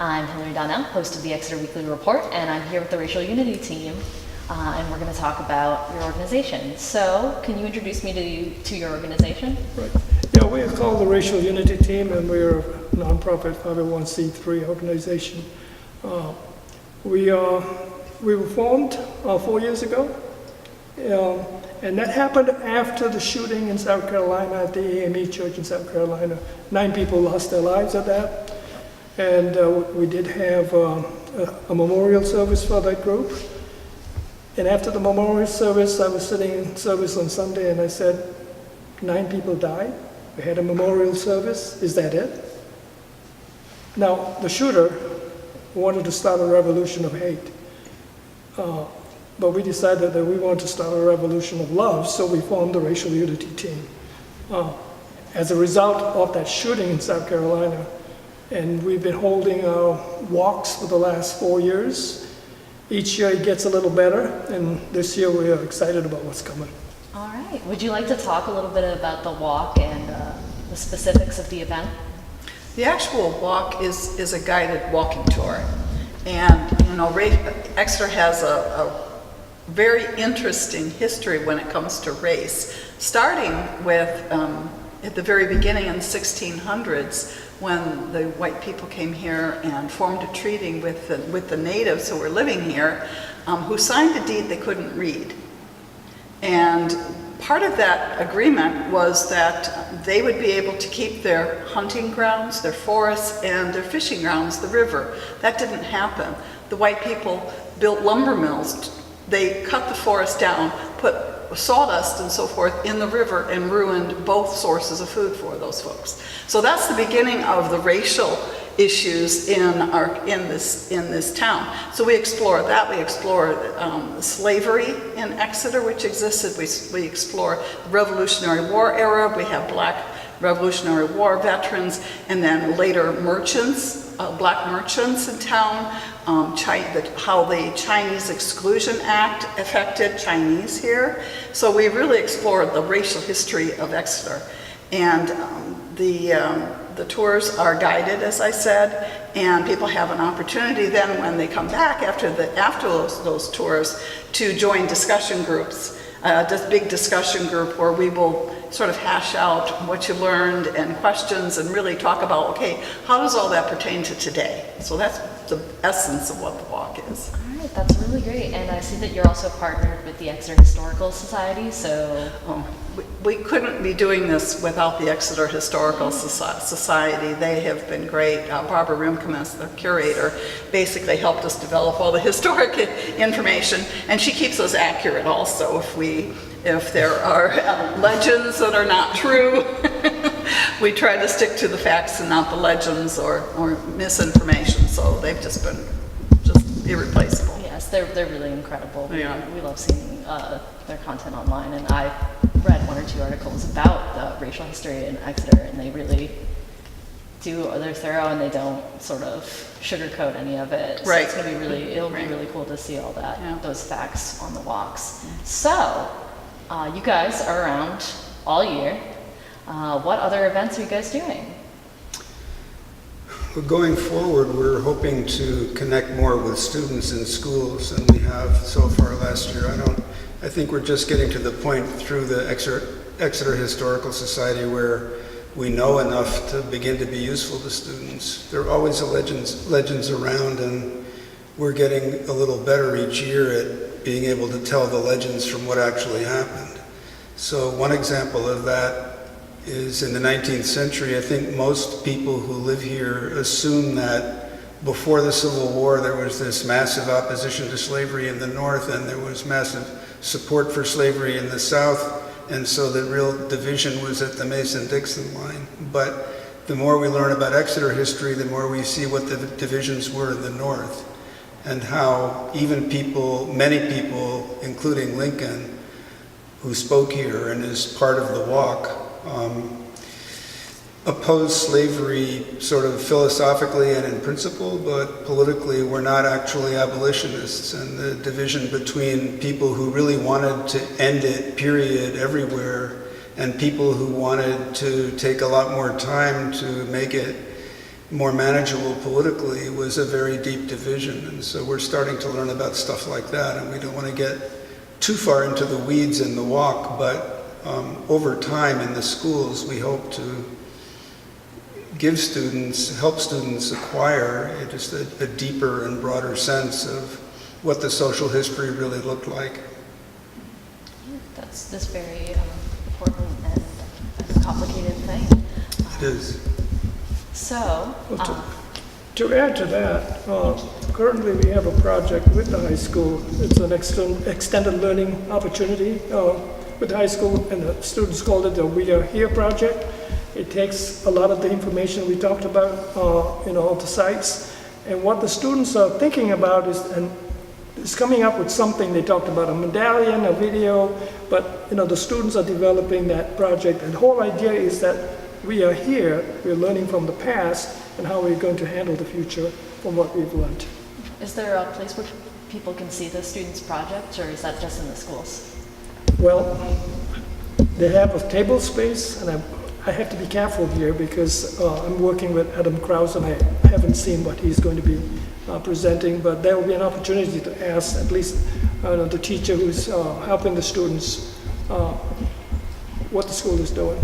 I'm Hillary Donnell, host of the Exeter Weekly Report, and I'm here with the Racial Unity team, and we're going to talk about your organization. So, can you introduce me to your organization? Right. Yeah, we are called the Racial Unity Team, and we're a nonprofit 501c3 organization. We were formed 4 years ago, and that happened after the shooting in South Carolina at the AME Church in South Carolina. 9 people lost their lives at that, and we did have a memorial service for that group. And after the memorial service, I was sitting in service on Sunday, and I said, 9 people died. We had a memorial service. Is that it? Now, the shooter wanted to start a revolution of hate. But we decided that we wanted to start a revolution of love, so we formed the Racial Unity Team. As a result of that shooting in South Carolina, and we've been holding walks for the last 4 years. Each year it gets a little better, and this year we are excited about what's coming. All right. Would you like to talk a little bit about the walk and the specifics of the event? The actual walk is a guided walking tour. And, you know, Exeter has a very interesting history when it comes to race, starting with at the very beginning in the 1600s, when the white people came here and formed a treaty with the natives who were living here, who signed a deed they couldn't read. And part of that agreement was that they would be able to keep their hunting grounds, their forests, and their fishing grounds, the river. That didn't happen. The white people built lumber mills. They cut the forest down, put sawdust and so forth in the river, and ruined both sources of food for those folks. So that's the beginning of the racial issues in this town. So we explore that. We explore slavery in Exeter, which existed. We explore the Revolutionary War era. We have Black Revolutionary War veterans, and then later merchants, black merchants in town, how the Chinese Exclusion Act affected Chinese here. So we really explored the racial history of Exeter. And the tours are guided, as I said, and people have an opportunity then when they come back after those tours to join discussion groups. This big discussion group where we will sort of hash out what you learned and questions and really talk about, okay, how does all that pertain to today? So that's the essence of what the walk is. All right, that's really great. And I see that you're also partnered with the Exeter Historical Society, so... We couldn't be doing this without the Exeter Historical Society. They have been great. Barbara Rimkemes, the curator, basically helped us develop all the historic information, and she keeps us accurate also. If there are legends that are not true, we try to stick to the facts and not the legends or misinformation. So they've just been irreplaceable. Yes, they're really incredible. Yeah. We love seeing their content online, and I've read 1 or 2 articles about the racial history in Exeter, and they really they're thorough, and they don't sort of sugarcoat any of it. So right. It's gonna be it'll be really cool to see all that, yeah. Those facts on the walks. So, you guys are around all year. What other events are you guys doing? Well, going forward, we're hoping to connect more with students in schools than we have so far last year. I think we're just getting to the point through the Exeter Historical Society where we know enough to begin to be useful to students. There are always legends around, and we're getting a little better each year at being able to tell the legends from what actually happened. So one example of that is in the 19th century. I think most people who live here assume that before the Civil War there was this massive opposition to slavery in the North, and there was massive support for slavery in the South, and so the real division was at the Mason-Dixon line. But the more we learn about Exeter history, the more we see what the divisions were in the North, and how even many people, including Lincoln, who spoke here and is part of the walk, opposed slavery sort of philosophically and in principle, but politically were not actually abolitionists. And the division between people who really wanted to end it, period, everywhere, and people who wanted to take a lot more time to make it more manageable politically was a very deep division. And so we're starting to learn about stuff like that, and we don't want to get too far into the weeds in the walk, but over time in the schools, we hope to help students acquire just a deeper and broader sense of what the social history really looked like. That's very important and complicated thing. It is. So, Well, to add to that, currently we have a project with the high school. It's an extended learning opportunity with the high school, and the students called it the We Are Here project. It takes a lot of the information we talked about, all the sites, and what the students are thinking about is coming up with something. They talked about a medallion, a video, but the students are developing that project, and the whole idea is that we are here, we're learning from the past, and how we're going to handle the future from what we've learned. is there a place where people can see the students' projects, or is that just in the schools? Well, they have a table space, and I have to be careful here because I'm working with Adam Krause, and I haven't seen what he's going to be presenting, but there will be an opportunity to ask at least the teacher who's helping the students what the school is doing.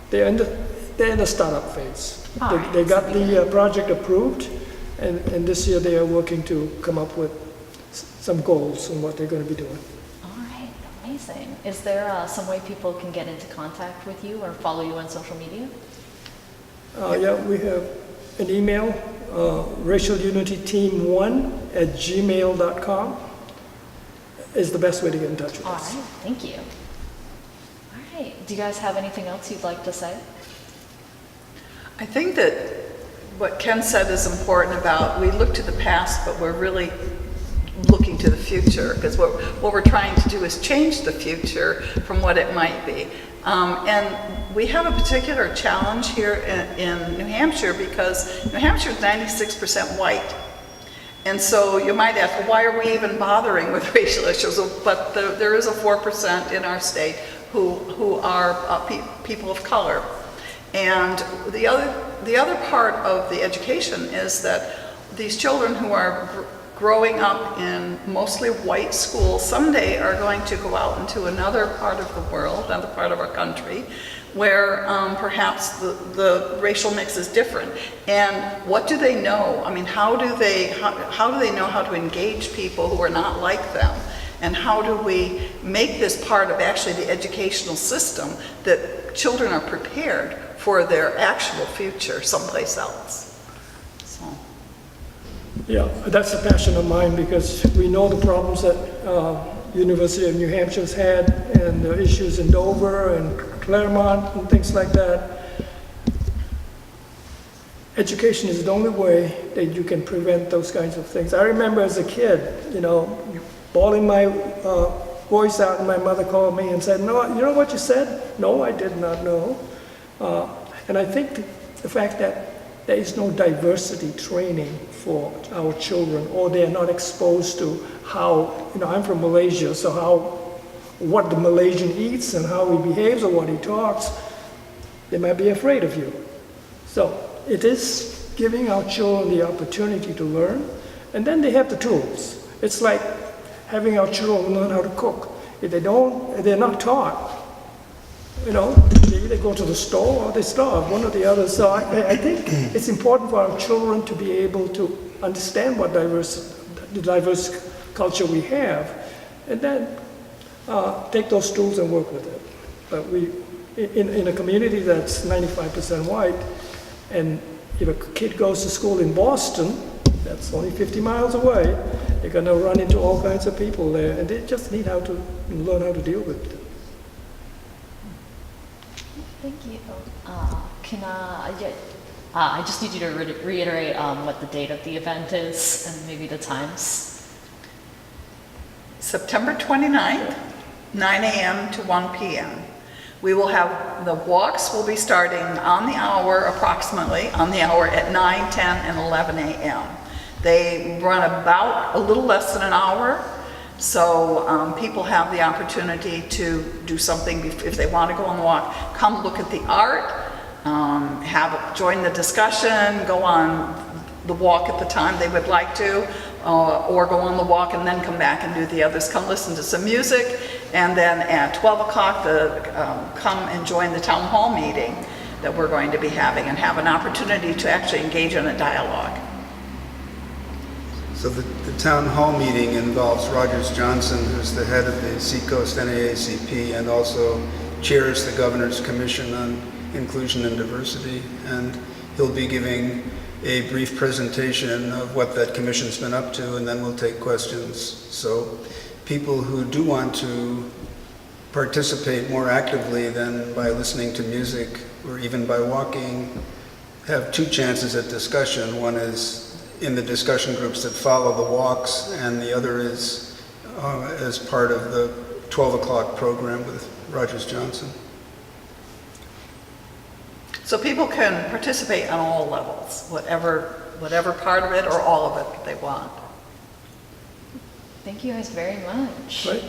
They're in the startup phase. They got the project approved, and this year they are working to come up with some goals on what they're going to be doing. All right, amazing. Is there some way people can get into contact with you or follow you on social media? Yeah, we have an email, racialunityteam1@gmail.com is the best way to get in touch with All us. right, thank you. All right, do you guys have anything else you'd like to say? I think that what Ken said is important about, we look to the past, but we're really looking to the future, because what we're trying to do is change the future from what it might be. And we have a particular challenge here in New Hampshire, because New Hampshire is 96% white. And so you might ask, well, why are we even bothering with racial issues? But there is a 4% in our state who are people of color. And the other part of the education is that these children who are growing up in mostly white schools someday are going to go out into another part of the world, another part of our country, where perhaps the racial mix is different. And what do they know? I mean, how do they know how to engage people who are not like them? And how do we make this part of actually the educational system that children are prepared for their actual future someplace else? So. Yeah, that's a passion of mine, because we know the problems that University of New Hampshire's had, and the issues in Dover and Claremont and things like that. Education is the only way that you can prevent those kinds of things. I remember as a kid, bawling my voice out, and my mother called me and said, "No, you know what you said?" "No, I did not know." And I think the fact that there is no diversity training for our children, or they are not exposed to how, I'm from Malaysia, so what the Malaysian eats and how he behaves or what he talks, they might be afraid of you. So it is giving our children the opportunity to learn, and then they have the tools. It's like having our children learn how to cook. If they're not taught, they either go to the store or they starve, one or the other. So I think it's important for our children to be able to understand what the diverse culture we have, and then take those tools and work with it. But in a community that's 95% white, and if a kid goes to school in Boston, that's only 50 miles away, they're going to run into all kinds of people there, and they just need to learn how to deal with it. Thank you. I just need you to reiterate what the date of the event is and maybe the times. September 29th, 9 a.m. to 1 p.m. We will have, the walks will be starting approximately on the hour at 9, 10, and 11 a.m. They run about a little less than an hour, so people have the opportunity to do something if they want to go on the walk. Come look at the art. join the discussion, go on the walk at the time they would like to, or go on the walk and then come back and do the others. Come listen to some music, and then at 12 o'clock, come and join the town hall meeting that we're going to be having, and have an opportunity to actually engage in a dialogue. So the town hall meeting involves Rogers Johnson, who's the head of the Seacoast NAACP and also chairs the Governor's Commission on Inclusion and Diversity, and he'll be giving a brief presentation of what that commission's been up to, and then we'll take questions. So people who do want to participate more actively than by listening to music or even by walking have two chances at discussion. One is in the discussion groups that follow the walks, and the other is as part of the 12 o'clock program with Rogers Johnson. So people can participate on all levels, whatever part of it or all of it they want. Thank you guys very much. Right?